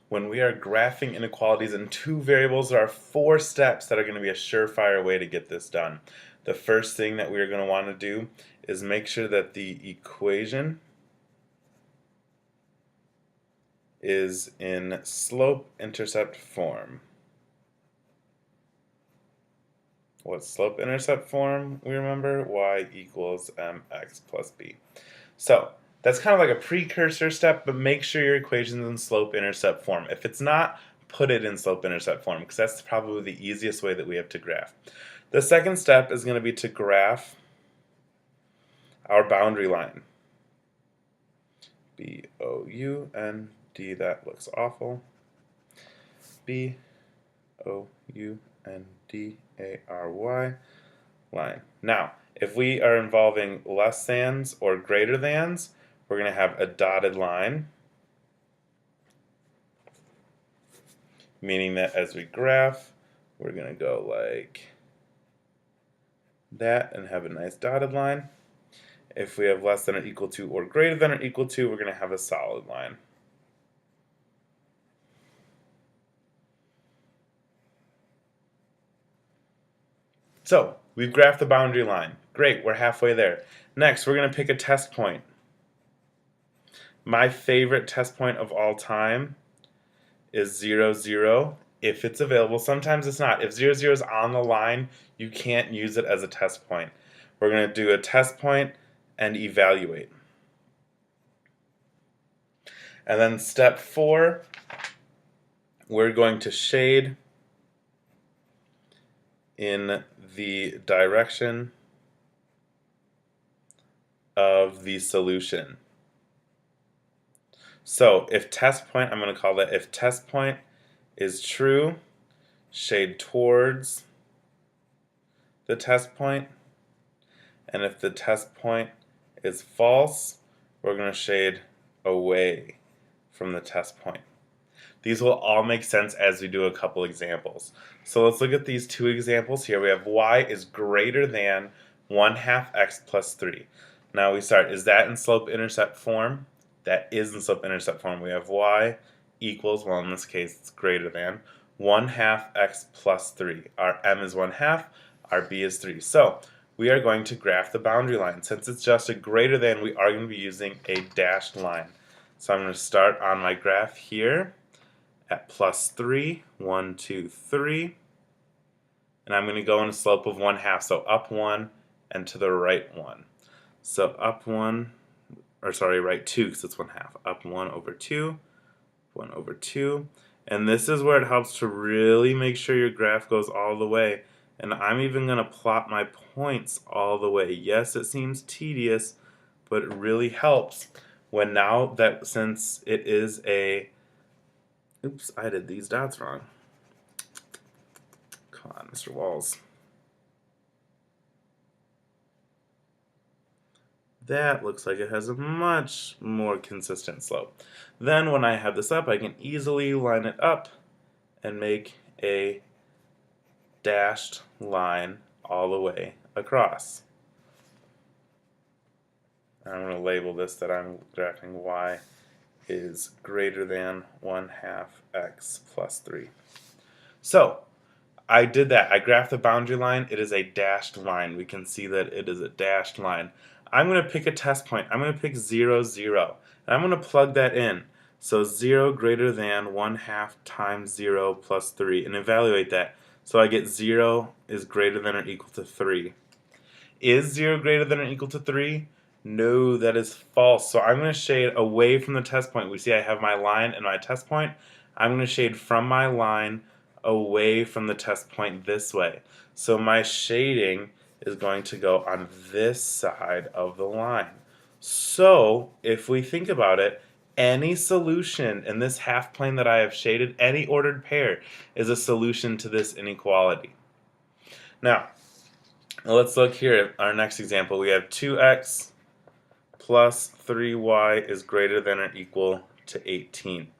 when we are graphing inequalities in two variables, there are 4 steps that are going to be a surefire way to get this done. The first thing that we are going to want to do is make sure that the equation is in slope-intercept form. What's slope-intercept form? We remember y equals mx plus b. So that's kind of like a precursor step, but make sure your equation's in slope-intercept form. If it's not, put it in slope-intercept form, because that's probably the easiest way that we have to graph. The second step is going to be to graph our boundary line. B-O-U-N-D, that looks awful. B-O-U-N-D-A-R-Y, line. Now, if we are involving less thans or greater thans, we're going to have a dotted line, meaning that as we graph, we're going to go like that and have a nice dotted line. If we have less than or equal to or greater than or equal to, we're going to have a solid line. So, we've graphed the boundary line. Great, we're halfway there. Next, we're going to pick a test point. My favorite test point of all time is 0, 0, if it's available. Sometimes it's not. If 0, 0 is on the line, you can't use it as a test point. We're going to do a test point and evaluate. And then step 4, we're going to shade in the direction of the solution. So if test point, I'm going to call that, if test point is true, shade towards the test point. And if the test point is false, we're going to shade away from the test point. These will all make sense as we do a couple examples. So let's look at these 2 examples here. We have y is greater than 1/2 x plus 3. Now we start, is that in slope-intercept form? That is in slope-intercept form. We have y equals, well in this case it's greater than, 1/2 x plus 3. Our m is 1/2, our b is 3. So we are going to graph the boundary line. Since it's just a greater than, we are going to be using a dashed line. So I'm going to start on my graph here at plus 3, 1, 2, 3, and I'm going to go in a slope of 1/2, so up 1 and to the right 1. So up 1, or sorry, right 2 because it's 1/2. Up 1 over 2, 1 over 2, and this is where it helps to really make sure your graph goes all the way. And I'm even going to plot my points all the way. Yes, it seems tedious, but it really helps when now that since it is a oops, I did these dots wrong. Come on, Mr. Walls. That looks like it has a much more consistent slope. Then when I have this up, I can easily line it up and make a dashed line all the way across. I'm going to label this that I'm graphing y is greater than 1/2 x plus 3. So I did that. I graphed the boundary line. It is a dashed line. We can see that it is a dashed line. I'm going to pick a test point. I'm going to pick 0, 0. And I'm going to plug that in. So 0 greater than 1/2 times 0 plus 3 and evaluate that. So I get 0 is greater than or equal to 3. Is 0 greater than or equal to 3? No, that is false. So I'm going to shade away from the test point. We see I have my line and my test point. I'm going to shade from my line away from the test point this way. So my shading is going to go on this side of the line. So if we think about it, any solution in this half plane that I have shaded, any ordered pair, is a solution to this inequality. Now, let's look here at our next example. We have 2x plus 3y is greater than or equal to 18.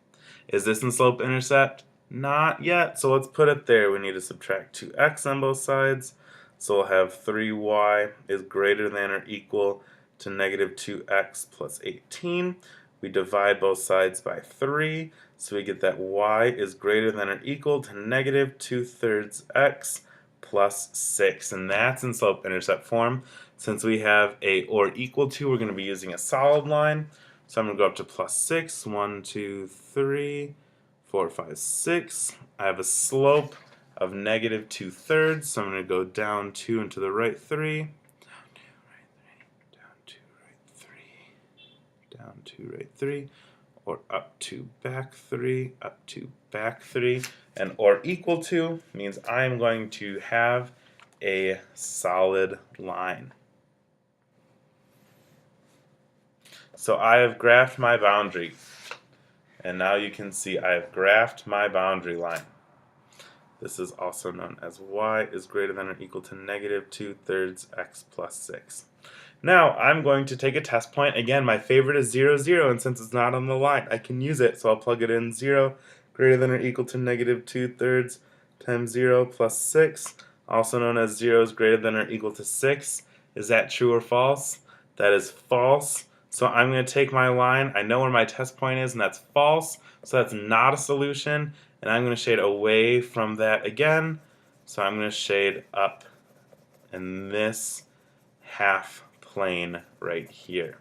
Is this in slope-intercept? Not yet, so let's put it there. We need to subtract 2x on both sides. So we'll have 3y is greater than or equal to negative 2x plus 18. We divide both sides by 3, so we get that y is greater than or equal to negative 2/3 x plus 6. And that's in slope-intercept form. Since we have a or equal to, we're going to be using a solid line. So I'm going to go up to plus 6. 1, 2, 3, 4, 5, 6. I have a slope of negative 2/3, so I'm going to go down 2 and to the right 3. Down 2, right 3. Down 2, right 3. Or up 2, back 3. Up 2, back 3. And or equal to means I'm going to have a solid line. So I have graphed my boundary. And now you can see I have graphed my boundary line. This is also known as y is greater than or equal to negative 2/3 x plus 6. Now I'm going to take a test point. Again, my favorite is 0, 0, and since it's not on the line, I can use it. So I'll plug it in 0 greater than or equal to negative 2/3 times 0 plus 6, also known as 0 is greater than or equal to 6. Is that true or false? That is false. So I'm going to take my line. I know where my test point is, and that's false. So that's not a solution. And I'm going to shade away from that again. So I'm going to shade up in this half plane right here.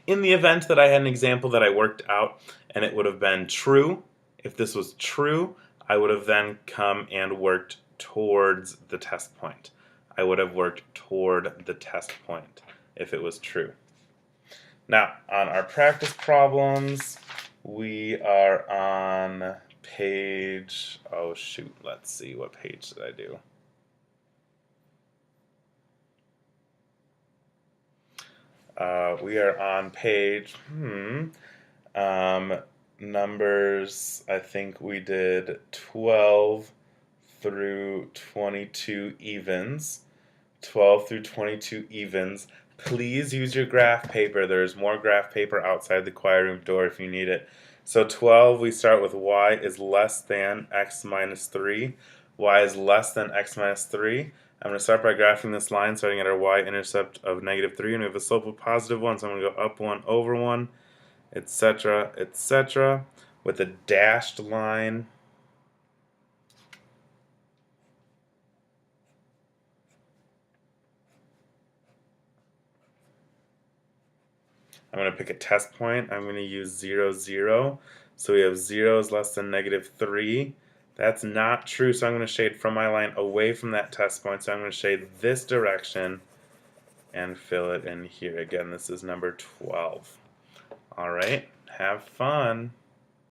In the event that I had an example that I worked out and it would have been true, if this was true, I would have then come and worked towards the test point. I would have worked toward the test point if it was true. Now, on our practice problems, we are on page, oh shoot, let's see, what page did I do? We are on page, numbers, I think we did 12 through 22 evens. 12 through 22 evens. Please use your graph paper. There's more graph paper outside the choir room door if you need it. So 12, we start with y is less than x minus 3. Y is less than x minus 3. I'm going to start by graphing this line, starting at our y-intercept of negative 3, and we have a slope of positive 1, so I'm going to go up 1, over 1, etc., etc., with a dashed line. I'm going to pick a test point. I'm going to use 0, 0. So we have 0 is less than negative 3. That's not true, so I'm going to shade from my line away from that test point. So I'm going to shade this direction and fill it in here. Again, this is number 12. All right, have fun.